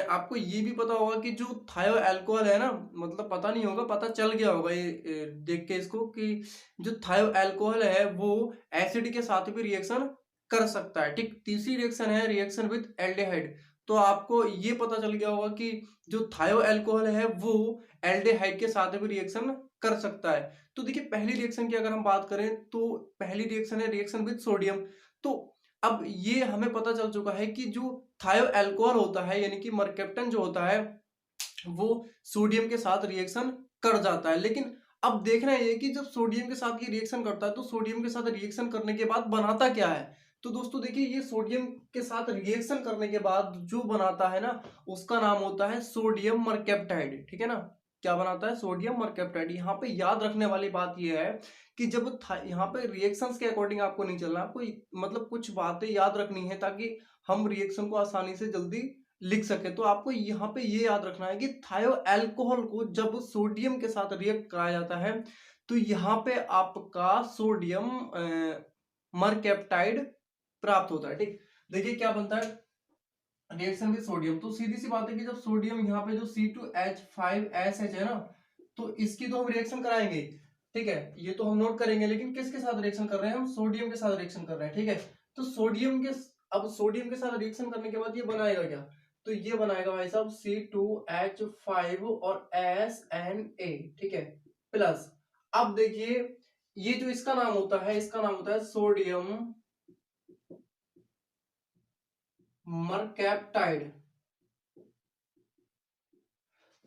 आपको ये भी पता होगा कि जो थायो अल्कोहल है ना, मतलब पता नहीं होगा, पता चल गया होगा ये देख के इसको, कि जो थायो अल्कोहल है वो एसिड के साथ भी रिएक्शन कर सकता है, ठीक। तीसरी रिएक्शन है रिएक्शन विद एल्डिहाइड। तो आपको ये पता चल गया होगा कि जो थायो अल्कोहल है वो एल्डिहाइड के साथ भी रिएक्शन कर सकता है। तो देखिए पहली रिएक्शन की अगर हम बात करें तो पहली रिएक्शन है रिएक्शन विद सोडियम। तो अब ये हमें पता चल चुका है कि जो थायो अल्कोहल होता है, यानी कि मरकेप्टन जो होता है वो सोडियम के साथ रिएक्शन कर जाता है। लेकिन अब देखना ये कि जब सोडियम के साथ ये रिएक्शन करता है तो सोडियम के साथ रिएक्शन करने के बाद बनाता क्या है। तो दोस्तों देखिए ये सोडियम के साथ रिएक्शन करने के बाद जो बनाता है ना, उसका नाम होता है सोडियम मरकेप्टाइड, ठीक है ना। क्या बनाता है, सोडियम मरकेप्टाइड। यहाँ पे याद रखने वाली बात यह है कि जब यहाँ पे रिएक्शंस के अकॉर्डिंग आपको नहीं चलना, आपको मतलब कुछ बातें याद रखनी है ताकि हम रिएक्शन को आसानी से जल्दी लिख सके। तो आपको यहाँ पे ये याद रखना है कि थायो अल्कोहल को जब सोडियम के साथ रिएक्ट कराया जाता है तो यहाँ पे आपका सोडियम मरकेप्टाइड प्राप्त होता है, ठीक। देखिए क्या बनता है रिएक्शन विद सोडियम। तो सीधी सी बात है कि जब सोडियम यहाँ पे जो C2H5SH है ना, तो इसकी तो हम रिएक्शन कराएंगे, ठीक है, ये तो हम नोट करेंगे, लेकिन किसके साथ रिएक्शन कर रहे हैं, हम सोडियम के साथ रिएक्शन कर रहे हैं, ठीक है। तो अब सोडियम के साथ रिएक्शन करने के बाद ये बनाएगा क्या, तो ये बनाएगा भाई साहब C2H5 और SNA, ठीक है, प्लस। अब देखिए ये जो इसका नाम होता है, इसका नाम होता है सोडियम मरकैप्टाइड।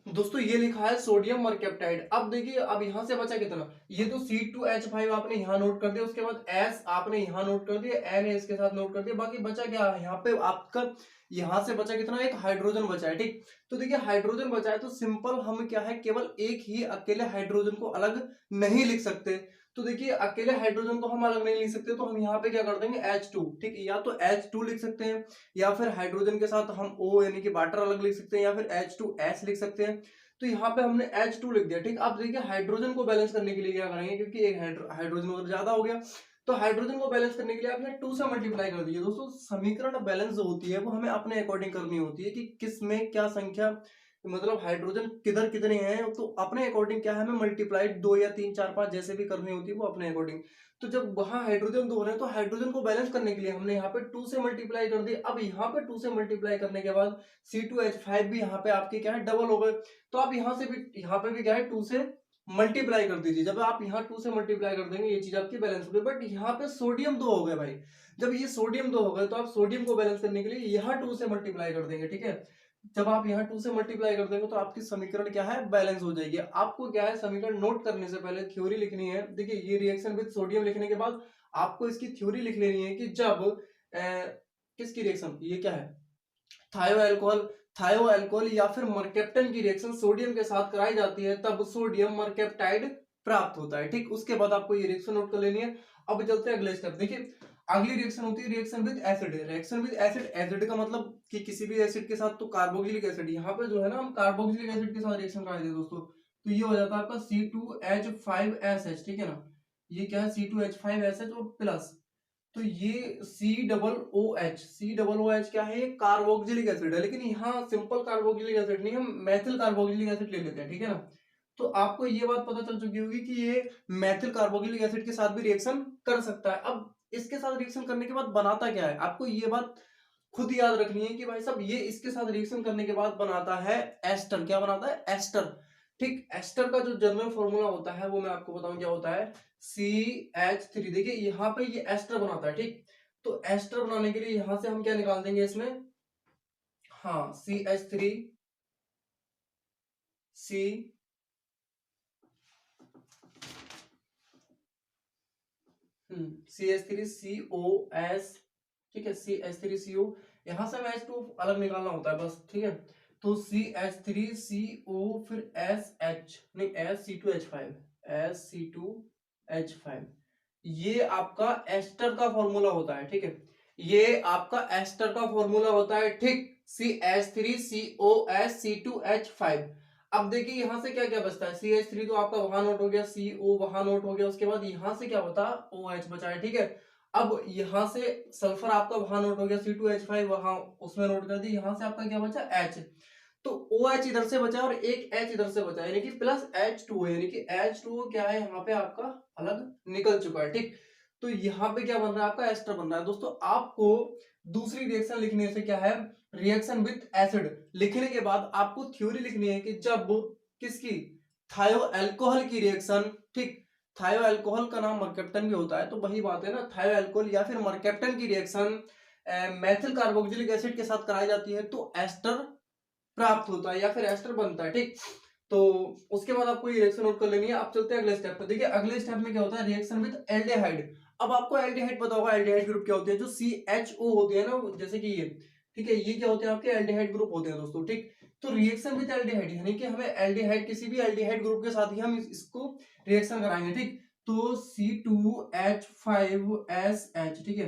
दोस्तों ये लिखा है सोडियम मरकेप्टाइड। अब देखिए अब यहां से बचा कितना, ये तो C2H5 आपने यहां नोट कर दिया, उसके बाद S आपने यहां नोट कर दिया, N इसके साथ नोट कर दिया, बाकी बचा क्या यहाँ पे आपका, यहां से बचा कितना, एक हाइड्रोजन बचा है, ठीक। तो देखिए हाइड्रोजन बचा है तो सिंपल हम क्या है, केवल एक ही अकेले हाइड्रोजन को अलग नहीं लिख सकते। तो देखिए अकेले हाइड्रोजन को हम अलग नहीं लिख सकते, तो हम यहाँ पे क्या कर देंगे H2, ठीक, या तो H2 लिख सकते हैं, या फिर हाइड्रोजन के साथ हम O यानी कि वाटर अलग लिख सकते हैं, या फिर H2S लिख सकते हैं। तो यहाँ पे हमने H2 लिख दिया, ठीक। अब देखिए हाइड्रोजन को बैलेंस करने के लिए क्या करेंगे, क्योंकि एक हाइड्रोजन उधर ज्यादा हो गया, तो हाइड्रोजन को बैलेंस करने के लिए आपने 2 से मल्टीप्लाई कर दीजिए। दोस्तों समीकरण बैलेंस जो होती है वो हमें अपने अकॉर्डिंग करनी होती है कि किस में क्या संख्या, मतलब हाइड्रोजन किधर कितने हैं, तो अपने अकॉर्डिंग क्या है, हमें मल्टीप्लाई 2 या 3 4 5 जैसे भी करनी होती है वो अपने अकॉर्डिंग। तो जब वहां हाइड्रोजन 2 रहे हैं तो हाइड्रोजन को बैलेंस करने के लिए हमने यहाँ पे 2 से मल्टीप्लाई कर दी। अब यहाँ पे 2 से मल्टीप्लाई करने के बाद C2H5 भी यहाँ पे आपके क्या है, डबल हो गए। तो आप यहाँ से भी, यहाँ पे भी क्या है, 2 से मल्टीप्लाई कर दीजिए। जब आप यहाँ 2 से मल्टीप्लाई कर देंगे ये चीज आपकी बैलेंस हो गई। बट यहाँ पे सोडियम 2 हो गए भाई, जब ये सोडियम 2 हो गए तो आप सोडियम को बैलेंस करने के लिए यहाँ 2 से मल्टीप्लाई कर देंगे, ठीक है। जब आप यहाँ 2 से मल्टीप्लाई कर देंगे तो आपकी समीकरण क्या है, बैलेंस हो जाएगी। आपको क्या है, समीकरण नोट करने से पहले थ्योरी लिखनी है। देखिए ये रिएक्शन विद सोडियम लिखने के बाद आपको इसकी थ्योरी लिख लेनी है कि जब किसकी रिएक्शन, ये क्या है, थायो अल्कोहल, थायो अल्कोहल या फिर मरकेप्टन की रिएक्शन सोडियम के साथ कराई जाती है तब सोडियम मरकेप्टाइड प्राप्त होता है। ठीक, उसके बाद आपको ये रिएक्शन नोट कर लेनी है। अब चलते हैं अगले स्टेप। देखिए अगली रिएक्शन होती है reaction with acid. Reaction with acid, acid का मतलब कि किसी भी एसिड के साथ, तो कार्बोक्सिलिक एसिड, यहाँ पे जो है ना हम कार्बोक्सिलिक एसिड के साथ रिएक्शन कराएंगे दोस्तों, तो ये हो जाता है आपका C2H5SH। ठीक है ना, ये क्या है, C2H5SH और प्लस, तो ये सी डबल ओ एच क्या है, ये कार्बोक्सिलिक एसिड है, लेकिन यहाँ सिंपल कार्बोक्सिलिक एसिड नहीं, हम मैथिल कार्बोक्सिलिक एसिड ले लेते हैं। ठीक है ना, तो आपको ये बात पता चल चुकी होगी कि ये मैथिल कार्बोक्सिलिक एसिड के साथ भी रिएक्शन कर सकता है। अब इसके साथ रिएक्शन करने के बाद बनाता क्या है, आपको ये बात खुद याद रखनी है कि भाई साहब ये इसके साथ रिएक्शन करने के बाद बनाता है एस्टर। क्या बनाता है, एस्टर। ठीक, एस्टर का जो जनरल फॉर्मूला होता है वो मैं आपको बताऊं क्या होता है, CH3। देखिए यहाँ पे ये एस्टर बनाता है। ठीक, तो एस्टर बनाने के लिए यहां से हम क्या निकाल देंगे इसमें, हाँ CH3 C CH3COS। ठीक है, CH3CO, यहां से हमें H2 अलग निकालना होता है बस। ठीक है, तो CH3CO फिर SH नहीं SC2H5 ये आपका एस्टर का फॉर्मूला होता है। ठीक है, ये आपका एस्टर का फॉर्मूला होता है। ठीक, CH3COS C2H5। अब देखिए यहां से क्या क्या बचता है, CH3 तो आपका वहां नोट हो गया, CO वहां नोट हो गया, उसके बाद यहां से क्या बता, OH बचा है। ठीक है, अब यहां से सल्फर आपका वहां नोट हो गया, C2H5 वहां उसमें नोट कर दी, यहां से आपका क्या बचा, H। तो OH इधर से बचा और एक H इधर से बचा, यानी कि प्लस H2O, यानी कि H2O क्या है यहाँ पे आपका अलग निकल चुका है। ठीक, तो यहाँ पे क्या बन रहा है, आपका एस्टर बन रहा है। दोस्तों आपको दूसरी रिएक्शन लिखने से क्या है, रिएक्शन विद एसिड लिखने के बाद आपको थ्योरी लिखनी है कि जब किसकी, थायो अल्कोहल की रिएक्शन। ठीक, थायो अल्कोहल का नाम मरकेप्टन भी होता है, तो वही बात है ना, थायो अल्कोहल या फिर मरकेप्टन की रिएक्शन मेथिल कार्बोक्सिलिक एसिड के साथ कराई जाती है तो एस्टर प्राप्त होता है या फिर एस्टर बनता है। ठीक, तो उसके बाद आपको ये रिएक्शन नोट कर लेनी है। आप चलते हैं अगले स्टेप पे। देखिए अगले स्टेप में क्या होता है, रिएक्शन विद एल्डिहाइड। अब आपको एल्डिहाइड पता होगा, एल्डिहाइड ग्रुप क्या होते हैं, जो CHO होते हैं ना, जैसे कि ये। ठीक है, ये क्या होते हैं, आपके एल्डिहाइड ग्रुप होते हैं दोस्तों। ठीक, तो रिएक्शन विद एल्डिहाइड यानी कि हमें एल्डिहाइड, किसी भी एल्डिहाइड ग्रुप के साथ ही हम इसको रिएक्शन कराएंगे। ठीक, तो C2H5SH। ठीक है,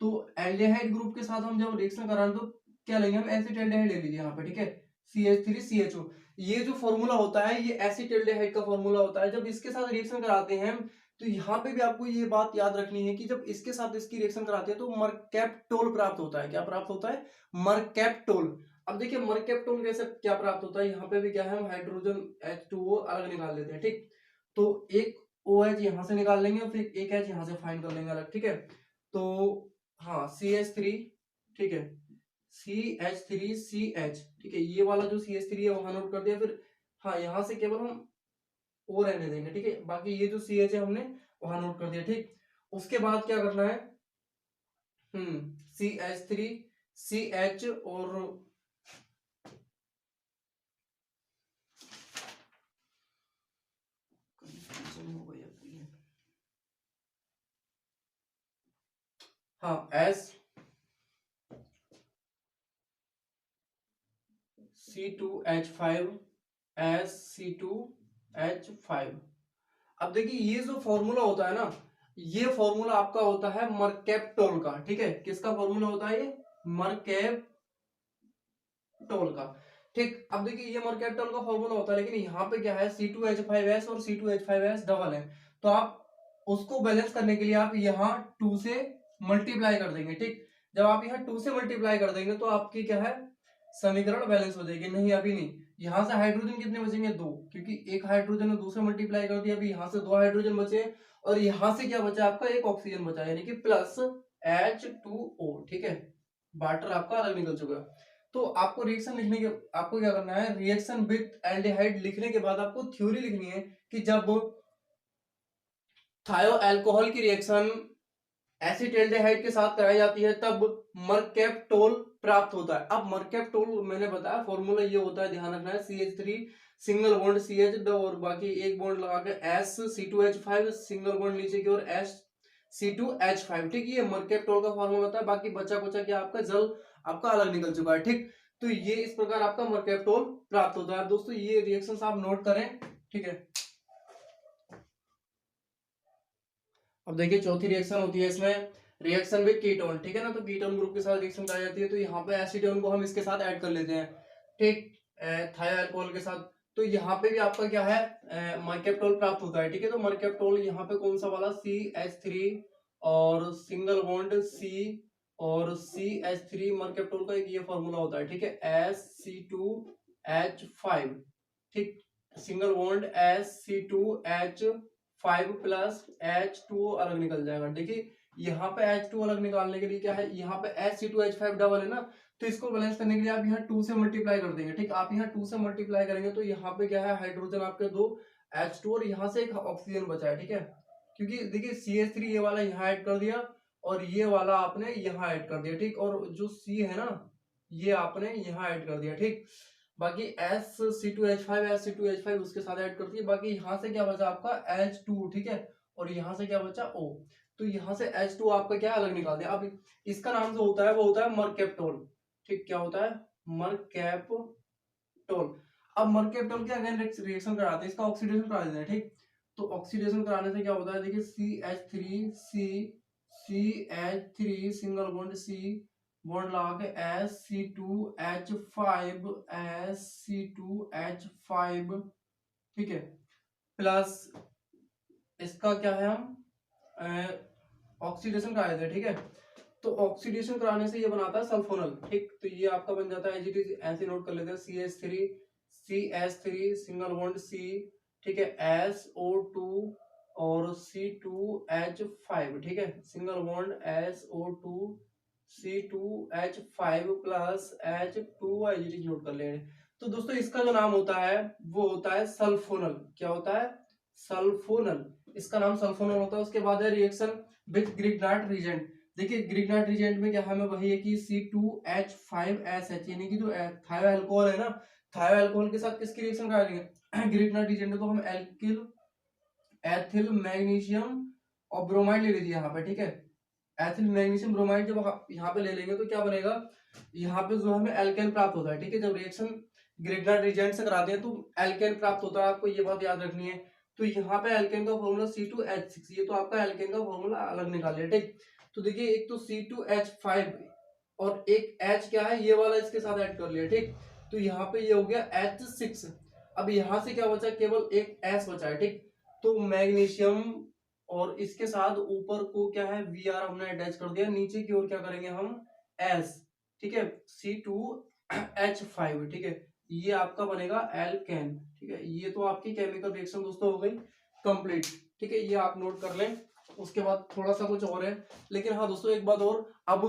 तो एल्डिहाइड ग्रुप के साथ हम जब रिएक्शन कराएं तो क्या लेंगे हम, एसिटाल्डिहाइड ले लीजिए यहाँ पे। ठीक है, CH3CHO, ये जो फॉर्मूला होता है ये एसिटाल्डिहाइड का फॉर्मूला होता है। जब इसके साथ रिएक्शन कराते हैं तो यहाँ पे भी आपको ये बात याद रखनी है कि जब इसके साथ इसकी रिएक्शन कराते हैं तो मरकैप्टोल प्राप्त होता है। क्या प्राप्त होता है, मरकैप्टोल। अब देखिए मरकैप्टोल कैसे क्या प्राप्त होता है, यहाँ पे भी क्या है, हम हाइड्रोजन H2O अलग निकाल लेते हैं। ठीक, तो एक OH यहाँ से निकाल लेंगे और फिर एक H यहाँ से फाइंड कर लेंगे अलग। ठीक है, तो हाँ CH3। ठीक है, CH3CH। ठीक है, ये वाला जो CH3 है वहां नोट कर दिया, फिर हाँ यहाँ से केवल हम O रहने देंगे। ठीक है, बाकी ये जो CH है हमने वहां नोट कर दिया। ठीक, उसके बाद क्या करना है, CH3CH और हाँ SC2H5 अब देखिए ये जो फॉर्मूला होता है ना, ये फॉर्मूला आपका होता है मरकैप्टोल का। ठीक है, किसका फॉर्मूला होता है, ये मरकैप्टोल का। ठीक, अब देखिए ये मरकैप्टोल का फॉर्मूला होता है, लेकिन यहाँ पे क्या है, C2H5S और C2H5S डबल है, तो आप उसको बैलेंस करने के लिए आप यहाँ 2 से मल्टीप्लाई कर देंगे। ठीक, जब आप यहाँ 2 से मल्टीप्लाई कर देंगे तो आपकी क्या है, समीकरण बैलेंस हो जाएगी। नहीं अभी नहीं, यहाँ से हाइड्रोजन कितने बचेंगे, 2, क्योंकि एक हाइड्रोजन ने 2 से मल्टीप्लाई कर दिया, अभी यहाँ से 2 हाइड्रोजन बचे और यहाँ से क्या बचा आपका, एक ऑक्सीजन बचा, यानी कि प्लस H2O। ठीक है, वाटर आपका अलग निकल चुका है। तो आपको रिएक्शन लिखने के, आपको क्या करना है, रिएक्शन विद एल्डिहाइड लिखने के बाद आपको थ्योरी लिखनी है कि जब थायो अल्कोहल की रिएक्शन एसिटाल्डिहाइड के साथ कराई जाती है तब मरकैप्टोल प्राप्त होता है। अब मरकैप्टोल मैंने बताया फॉर्मूला ये होता है, ध्यान रखना है, CH3 सिंगल बॉन्ड CH और बाकी एक बॉन्ड लगा के SC2H5 सिंगल बॉन्ड नीचे की ओर SC2H5, ठीक। ये मरकैप्टोल का फॉर्मूला होता है। बाकी बचा कुचा क्या आपका जल आपका अलग निकल चुका है, ठीक। तो ये इस प्रकार आपका मरकैप्टोल प्राप्त होता है। दोस्तों ये रिएक्शंस आप नोट करें, ठीक है। अब देखिए चौथी रिएक्शन होती है इसमें, रिएक्शन विद कीटोन, ठीक है ना। तो कीटोन ग्रुप के साथ रिएक्शन कराई जाती है, तो यहाँ पे एसीटोन को हम इसके साथ ऐड कर लेते हैं, ठीक, थायो अल्कोहल के साथ। तो यहाँ पे भी आपका क्या है, मरकैप्टोल प्राप्त होता है, ठीक है। तो मरकैप्टोल यहाँ पे कौन सा वाला CH3 और सिंगल बॉन्ड C और CH3 मरकैप्टोल का एक ये फॉर्मूला होता है, ठीक है, SC2H5, ठीक, single bond SC2H5 plus H2O अलग निकल जाएगा। देखिए यहाँ पे H2 अलग निकालने के लिए क्या है, यहाँ पे SC2H5 डबल है ना, तो इसको बैलेंस करने के लिए आप यहाँ 2 से मल्टीप्लाई कर देंगे, ठीक। आप यहाँ 2 से मल्टीप्लाई करेंगे तो यहाँ पे क्या है, हाइड्रोजन आपके 2 H2 और यहाँ से एक ऑक्सीजन बचा है, ठीक है। क्योंकि देखिए CH3 ये वाला यहाँ ऐड कर दिया और ये वाला आपने यहाँ ऐड कर दिया, ठीक। और जो C है ना, ये आपने यहाँ ऐड कर दिया, ठीक। बाकी SC2H5 उसके साथ ऐड करती है। बाकी यहाँ से क्या बचा आपका H2, ठीक है, और यहाँ से क्या बचा O। तो यहाँ से H2 आपका क्या अलग निकाल दिया। अब इसका नाम जो होता है वो होता है मरकैप्टोल, ठीक। क्या होता है, मरकैप्टोल। अब मरकैप्टोल के अगेन रिएक्शन कराते हैं, इसका ऑक्सीडेशन करा देते हैं, ठीक। तो ऑक्सीडेशन कराने से क्या होता है, देखिए CH3 single bond C bond लगा के SC2H5, ठीक है, प्लस इसका क्या है, हम ऑक्सीडेशन कराए थे, ठीक है। तो ऑक्सीडेशन कराने से ये बनाता है सल्फोनल, ठीक। तो ये आपका बन जाता है एज इट इज, ऐसे नोट कर लेते हैं, CH3 सिंगल बॉन्ड C, ठीक है, SO2 और C2H5, ठीक है, single bond SO2 C2H5 plus H2 as it is note कर लेंगे। तो दोस्तों इसका जो नाम होता है वो होता है सल्फोनल। क्या होता है, सल्फोनल। इसका नाम सल्फोनल होता है। उसके बाद है रिएक्शन विद ग्रिग्नार्ड रिएजेंट। देखिए ग्रिग्नार्ड रिएजेंट में क्या हमें वही है कि C2H5SH, यानी कि जो थायो अल्कोहल है ना, थायो अल्कोहल के साथ किसकी रिएक्शन करा लेंगे, ग्रिग्नार्ड रिएजेंट में। तो हम एथिल मैग्नीशियम और ब्रोमाइड ले लीजिए यहाँ पे, ठीक है। एथिल मैग्नीशियम ब्रोमाइड जब आप यहाँ पे ले लेंगे तो क्या बनेगा, यहाँ पे जो हमें एल्केन प्राप्त होता है, ठीक है। जब रिएक्शन ग्रिग्नार्ड रिएजेंट से कराते हैं तो एल्केन प्राप्त होता है, आपको ये बात याद रखनी है। तो यहाँ पे एल्केन का फॉर्मूला C2H6, ये तो आपका एल्केन का फॉर्मूला अलग निकाल लिया, ठीक। तो देखिए एक तो C2H5 और एक H क्या है, ये वाला इसके साथ ऐड कर लिया, ठीक। तो यहाँ पे ये हो गया H6। अब यहाँ से क्या बचा, केवल एक S बचा है, ठीक। तो मैग्नीशियम और इसके साथ ऊपर को क्या है Vr हमने अटैच कर दिया, नीचे की ओर क्या करेंगे हम S, ठीक है, C2H5, ठीक है। ये आपका बनेगा एल्केन, ठीक है। ये तो आपकी केमिकल रिएक्शन दोस्तों हो गई कंप्लीट, ठीक है। ये आप नोट कर लें। उसके बाद थोड़ा सा कुछ और है, लेकिन हाँ दोस्तों एक बात और, अब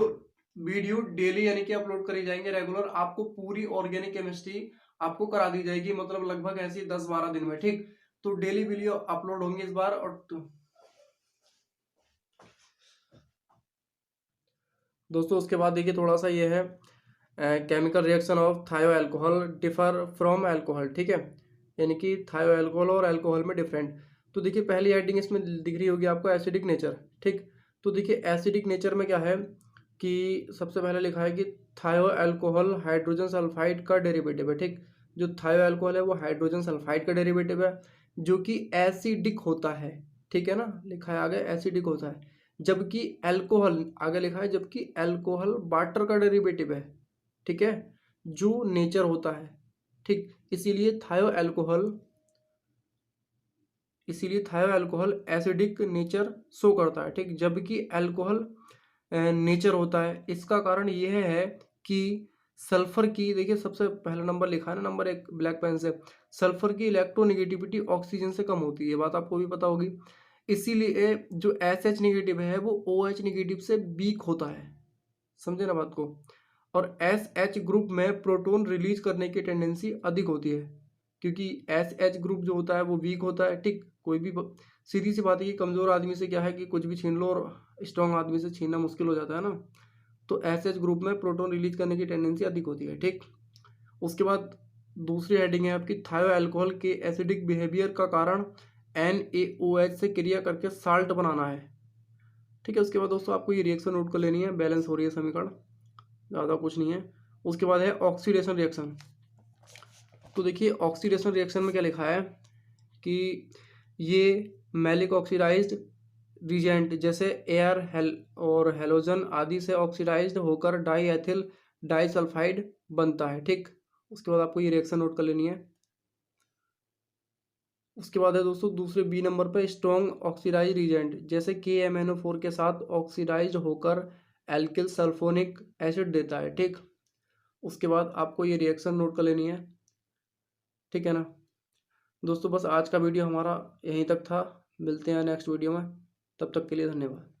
वीडियो डेली यानी कि अपलोड करी जाएंगे रेगुलर। आपको पूरी ऑर्गेनिक केमिस्ट्री आपको करा दी जाएगी, मतलब लगभग ऐसी 10-12 दिन में, ठीक। तो डेली वीडियो अपलोड होंगे इस बार। और दोस्तों उसके बाद देखिए थोड़ा सा ये है, केमिकल रिएक्शन ऑफ थायो अल्कोहल डिफर फ्रॉम अल्कोहल, ठीक है, यानी कि थायो अल्कोहल और अल्कोहल में डिफरेंट। तो देखिए पहली हेडिंग इसमें दिख रही होगी आपको एसिडिक नेचर, ठीक। तो देखिए एसिडिक नेचर में क्या है कि सबसे पहले लिखा है कि थायो अल्कोहल हाइड्रोजन सल्फाइड का डेरिवेटिव है, ठीक। जो थायो अल्कोहल है वो हाइड्रोजन सल्फाइड का डेरिवेटिव है, जो कि एसिडिक होता है, ठीक है ना, लिखा है आगे एसिडिक होता है। जबकि अल्कोहल आगे लिखा है, जबकि अल्कोहल वाटर का डेरिवेटिव है, ठीक है, जो नेचर होता है, ठीक। इसीलिए थायो अल्कोहल एसिडिक नेचर शो करता है, ठीक। जबकि अल्कोहल नेचर होता है। इसका कारण यह है कि सल्फर की, देखिए सबसे पहला नंबर लिखा है ना, नंबर 1 ब्लैक पेन से, सल्फर की इलेक्ट्रोनेगेटिविटी ऑक्सीजन से कम होती है, बात आपको भी पता होगी। इसीलिए जो SH नेगेटिव है वो OH नेगेटिव से वीक होता है, समझे ना बात को। और SH ग्रुप में प्रोटॉन रिलीज करने की टेंडेंसी अधिक होती है, क्योंकि SH ग्रुप जो होता है वो वीक होता है, ठीक। कोई भी सीधी सी बात है कि कमज़ोर आदमी से क्या है कि कुछ भी छीन लो और स्ट्रॉन्ग आदमी से छीनना मुश्किल हो जाता है ना। तो एसएच ग्रुप में प्रोटॉन रिलीज करने की टेंडेंसी अधिक होती है, ठीक। उसके बाद दूसरी हेडिंग है आपकी, थायो अल्कोहल के एसिडिक बिहेवियर का कारण NaOH से क्रिया करके साल्ट बनाना है, ठीक है। उसके बाद दोस्तों आपको ये रिएक्शन नोट कर लेनी है, बैलेंस हो रही है समीकरण, ज़्यादा कुछ नहीं है। उसके बाद है ऑक्सीडेशन रिएक्शन। तो देखिए ऑक्सीडेशन रिएक्शन में क्या लिखा है कि ये मैलिक ऑक्सीडाइज्ड रिजेंट जैसे एयर और हेलोजन आदि से ऑक्सीडाइज्ड होकर डाई एथिल डाइसल्फाइड बनता है, ठीक। उसके बाद आपको ये रिएक्शन नोट कर लेनी है। उसके बाद है दोस्तों दूसरे बी नंबर पे, स्ट्रॉन्ग ऑक्सीडाइज रिजेंट जैसे KMnO4 के साथ ऑक्सीडाइज होकर एल्किल सल्फोनिक एसिड देता है, ठीक। उसके बाद आपको ये रिएक्शन नोट कर लेनी है, ठीक है ना दोस्तों। बस आज का वीडियो हमारा यहीं तक था, मिलते हैं नेक्स्ट वीडियो में, तब तक के लिए धन्यवाद।